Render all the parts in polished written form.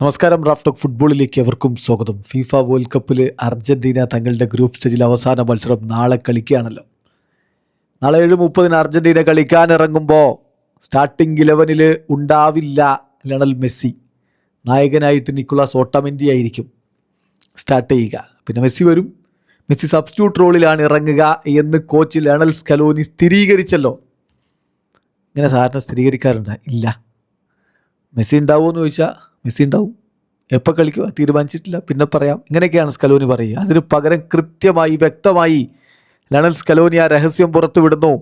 നമസ്കാരം. Raf talk ഫുട്ബോളിലേക്ക് എവർക്കും സ്വാഗതം. ഫിഫ വേൾഡ് കപ്പിൽ അർജന്റീന തങ്ങളുടെ ഗ്രൂപ്പ് സ്റ്റേജിൽ അവസാന മത്സരം നാളെ കളിക്കുകയാണല്ലോ. നാളെ 7:30 അർജന്റീന കളിക്കാനിറങ്ങുമ്പോൾ സ്റ്റാർട്ടിംഗ് 11-ൽ ഉണ്ടാവില്ല ലയണൽ മെസ്സി. നായകനായിട്ട് നിക്കോളാസ് ഓട്ടമെൻഡി ആയിരിക്കും സ്റ്റാർട്ട് ചെയ്യുക. പിന്നെ മെസ്സി വരും. മെസ്സി സബ്സ്റ്റിറ്റ്യൂട്ട് റോളിലാണ് ഇറങ്ങുക എന്ന് കോച്ച് ലയണൽ സ്കലോനി സ്ഥിരീകരിച്ചല്ലോ. ഇങ്ങനെ സാധാരണ സ്ഥിരീകരിക്കാറുണ്ട്? ഇല്ല. മെസ്സി ഉണ്ടാവുമോ എന്ന് ചോദിച്ചാൽ മെസ്സി ഉണ്ടാവും. എപ്പോൾ കളിക്കുക തീരുമാനിച്ചിട്ടില്ല, പിന്നെ പറയാം. ഇങ്ങനെയൊക്കെയാണ് സ്കലോനി പറയുക. അതിന് പകരം കൃത്യമായി വ്യക്തമായി ലയണൽ സ്കലോനി ആ രഹസ്യം പുറത്തു വിടുന്നു.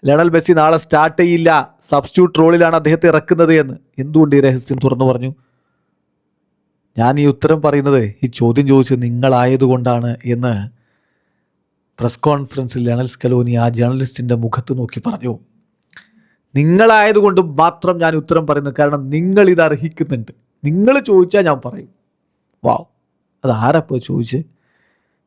ലയണൽ മെസ്സി നാളെ സ്റ്റാർട്ട് ചെയ്യില്ല, സബ്സ്റ്റിറ്റ്യൂട്ട് റോളിലാണ് അദ്ദേഹത്തെ ഇറക്കുന്നത് എന്ന്. എന്തുകൊണ്ട് ഈ രഹസ്യം തുറന്നു പറഞ്ഞു? ഞാൻ ഈ ഉത്തരം പറയുന്നത് ഈ ചോദ്യം ചോദിച്ചത് നിങ്ങളായതുകൊണ്ടാണ് എന്ന് പ്രസ് കോൺഫറൻസിൽ ലയണൽ സ്കലോനി ആ ജേർണലിസ്റ്റിൻ്റെ മുഖത്ത് നോക്കി പറഞ്ഞു. നിങ്ങളായതുകൊണ്ട് മാത്രം ഞാൻ ഉത്തരം പറയുന്നു, കാരണം നിങ്ങളിത് അർഹിക്കുന്നുണ്ട്. നിങ്ങൾ ചോദിച്ചാൽ ഞാൻ പറയും. വാവ്, അതാരപ്പോൾ ചോദിച്ച്?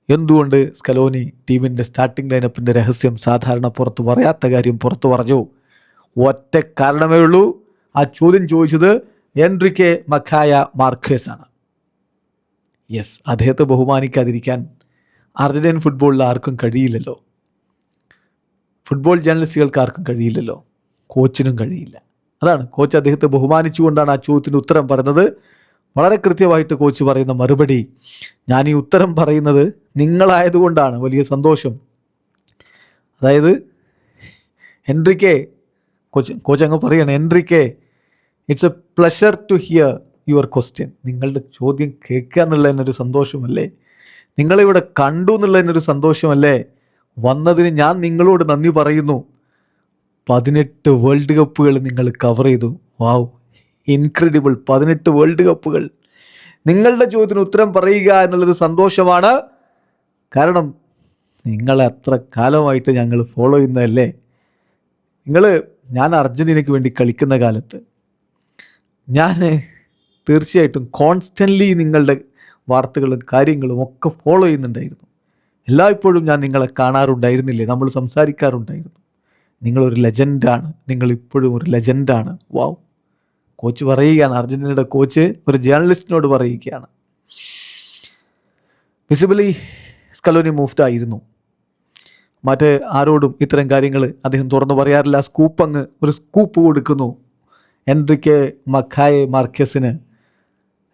എന്തുകൊണ്ട് സ്കലോനി ടീമിൻ്റെ സ്റ്റാർട്ടിംഗ് ലൈനപ്പിൻ്റെ രഹസ്യം സാധാരണ പുറത്ത് പറയാത്ത കാര്യം പുറത്തു പറഞ്ഞു? ഒറ്റ കാരണമേ ഉള്ളൂ. ആ ചോദ്യം ചോദിച്ചത് എൻറിക്കെ മക്കായ മാർക്വേസ് ആണ്. യെസ്, അദ്ദേഹത്തെ ബഹുമാനിക്കാതിരിക്കാൻ അർജന്റീൻ ഫുട്ബോളിൽ ആർക്കും കഴിയില്ലല്ലോ. ഫുട്ബോൾ ജേർണലിസ്റ്റുകൾക്ക് ആർക്കും കഴിയില്ലല്ലോ, കോച്ചിനും കഴിയില്ല. അതാണ് കോച്ച് അദ്ദേഹത്തെ ബഹുമാനിച്ചുകൊണ്ടാണ് ആ ചോദ്യത്തിന് ഉത്തരം പറയുന്നത്. വളരെ കൃത്യമായിട്ട് കോച്ച് പറയുന്ന മറുപടി, ഞാൻ ഈ ഉത്തരം പറയുന്നത് നിങ്ങളായതുകൊണ്ടാണ്. വലിയ സന്തോഷം. അതായത് എൻറിക്കെ, കോച്ച് അങ്ങ് പറയാണ്, Enrique it's a pleasure to hear your question. നിങ്ങളുടെ ചോദ്യം കേൾക്കുക എന്നുള്ളതിനൊരു സന്തോഷമല്ലേ? നിങ്ങളിവിടെ കണ്ടു എന്നുള്ളതിനൊരു സന്തോഷമല്ലേ? വന്നതിന് ഞാൻ നിങ്ങളോട് നന്ദി പറയുന്നു. 18 വേൾഡ് കപ്പുകൾ നിങ്ങൾ കവർ ചെയ്തു. വാവ്, ഇൻക്രെഡിബിൾ. 18 വേൾഡ് കപ്പുകൾ. നിങ്ങളുടെ ചോദ്യത്തിന് ഉത്തരം പറയുക എന്നുള്ളത് സന്തോഷമാണ്. കാരണം നിങ്ങളെ അത്ര കാലമായിട്ട് ഞങ്ങൾ ഫോളോ ചെയ്യുന്നതല്ലേ. ഞാൻ അർജന്റീനയ്ക്ക് വേണ്ടി കളിക്കുന്ന കാലത്ത് ഞാൻ തീർച്ചയായിട്ടും കോൺസ്റ്റൻ്റ്ലി നിങ്ങളുടെ വാർത്തകളും കാര്യങ്ങളും ഒക്കെ ഫോളോ ചെയ്യുന്നുണ്ടായിരുന്നു. എല്ലായ്പ്പോഴും ഞാൻ നിങ്ങളെ കാണാറുണ്ടായിരുന്നില്ലേ, നമ്മൾ സംസാരിക്കാറുണ്ടായിരുന്നു. നിങ്ങളൊരു ലെജൻഡാണ്, നിങ്ങളിപ്പോഴും ഒരു ലെജൻഡാണ്. വാവ്, കോച്ച് പറയുകയാണ്, അർജന്റീനയുടെ കോച്ച് ഒരു ജേർണലിസ്റ്റിനോട് പറയുകയാണ്. വിസിബിളി സ്കലോനി മൂവ്ഡ് ആയിരുന്നു. മറ്റ് ആരോടും ഇത്തരം കാര്യങ്ങൾ അദ്ദേഹം തുറന്നു പറയാറില്ല. ഒരു സ്കൂപ്പ് കൊടുക്കുന്നു എൻറിക്കെ മക്കായ മാർക്വേസിന്.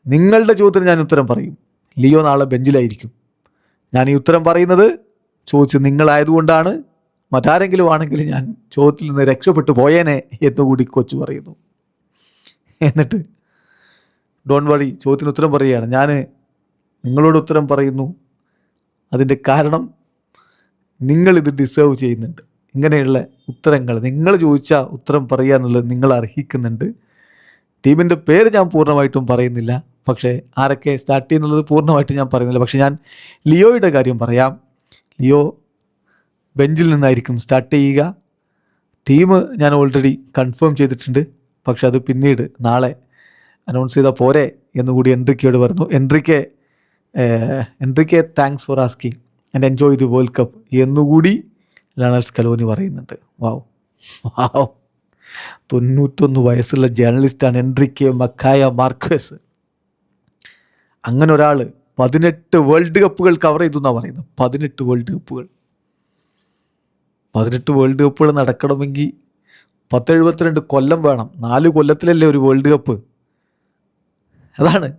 നിങ്ങളുടെ ചോദ്യത്തിന് ഞാൻ ഉത്തരം പറയും. ലിയോ നാളെ ബെഞ്ചിലായിരിക്കും. ഞാൻ ഈ ഉത്തരം പറയുന്നത് ചോദിച്ച് നിങ്ങളായതുകൊണ്ടാണ്. മറ്റാരെങ്കിലും ആണെങ്കിൽ ഞാൻ ചോദ്യത്തിൽ നിന്ന് രക്ഷപ്പെട്ടു പോയേനെ എന്നുകൂടി കോച്ച് പറയുന്നു. എന്നിട്ട് ഡോൺ വറി, ചോദ്യത്തിന് ഉത്തരം പറയുകയാണ്. ഞാൻ നിങ്ങളോട് ഉത്തരം പറയുന്നു. അതിൻ്റെ കാരണം നിങ്ങളിത് ഡിസേർവ് ചെയ്യുന്നുണ്ട്. ഇങ്ങനെയുള്ള ഉത്തരങ്ങൾ നിങ്ങൾ ചോദിച്ചാൽ ഉത്തരം പറയുക എന്നുള്ളത് നിങ്ങൾ അർഹിക്കുന്നുണ്ട്. ടീമിൻ്റെ പേര് ഞാൻ പൂർണ്ണമായിട്ടും പറയുന്നില്ല, പക്ഷേ ആരൊക്കെ സ്റ്റാർട്ട് ചെയ്യുന്നുള്ളത് പൂർണ്ണമായിട്ട് ഞാൻ പറയുന്നില്ല. പക്ഷേ ഞാൻ ലിയോയുടെ കാര്യം പറയാം. ലിയോ ബെഞ്ചിൽ നിന്നായിരിക്കും സ്റ്റാർട്ട് ചെയ്യുക. ടീം ഞാൻ ഓൾറെഡി കൺഫേം ചെയ്തിട്ടുണ്ട്, പക്ഷെ അത് പിന്നീട് നാളെ അനൗൺസ് ചെയ്താൽ പോരെ എന്നുകൂടി എൻറിക്കയോട് പറഞ്ഞു. Enrique thanks for asking and enjoy the World Cup എന്നുകൂടി ലയണൽ സ്കലോനി പറയുന്നുണ്ട്. വാവ്, 91 വയസ്സുള്ള ജേർണലിസ്റ്റാണ് എൻറിക്കെ മക്കായ മാർക്വേസ്. അങ്ങനെ ഒരാൾ 18 വേൾഡ് കപ്പുകൾ കവർ ചെയ്തു എന്നാണ് പറയുന്നത്. 18 വേൾഡ് കപ്പുകൾ നടക്കണമെങ്കിൽ 1072 കൊല്ലം വേണം. 4 കൊല്ലത്തിലല്ലേ ഒരു വേൾഡ് കപ്പ്? അതാണ്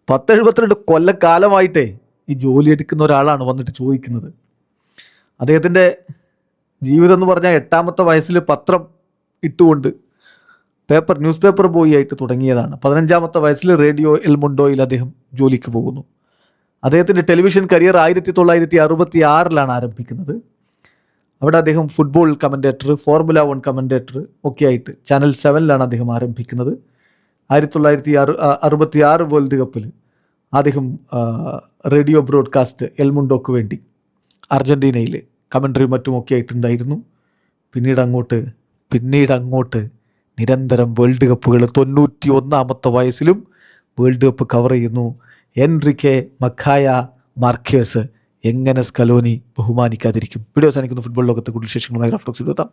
1072 കൊല്ലക്കാലമായിട്ടേ ഈ ജോലി എടുക്കുന്ന ഒരാളാണ് വന്നിട്ട് ചോദിക്കുന്നത്. അദ്ദേഹത്തിൻ്റെ ജീവിതം എന്ന് പറഞ്ഞാൽ 8ാമത്തെ വയസ്സിൽ പത്രം ഇട്ടുകൊണ്ട് ന്യൂസ് പേപ്പർ ബോയ് ആയിട്ട് തുടങ്ങിയതാണ്. 15ാമത്തെ വയസ്സിൽ റേഡിയോ എൽ മുണ്ടോയിൽ അദ്ദേഹം ജോലിക്ക് പോകുന്നു. അദ്ദേഹത്തിൻ്റെ ടെലിവിഷൻ കരിയർ 1966 ആരംഭിക്കുന്നത്. അവിടെ അദ്ദേഹം ഫുട്ബോൾ കമൻറ്റേറ്റർ, ഫോർമുല 1 കമൻറ്റേറ്റർ ഒക്കെ ആയിട്ട് ചാനൽ 7 അദ്ദേഹം ആരംഭിക്കുന്നത്. 1966 വേൾഡ് കപ്പിൽ അദ്ദേഹം റേഡിയോ ബ്രോഡ്കാസ്റ്റ് എൽ മുണ്ടോക്ക് വേണ്ടി അർജൻറ്റീനയിൽ കമൻട്രി മറ്റുമൊക്കെ ആയിട്ടുണ്ടായിരുന്നു. പിന്നീട് അങ്ങോട്ട് നിരന്തരം വേൾഡ് കപ്പുകൾ 91ാമത്തെ വയസ്സിലും വേൾഡ് കപ്പ് കവർ ചെയ്യുന്നു എൻറിക്കെ മക്കായ മാർക്വേസ്. എങ്ങനെ സ്കലോനി ബഹുമാനിക്കാതിരിക്കും? വീഡിയോ അവസാനിക്കുന്നു. ഫുട്ബോൾ ലോകത്തെ കൂടുതൽ വിശേഷങ്ങളുമായി റാഫ് ടോക്സിൽ എത്താം.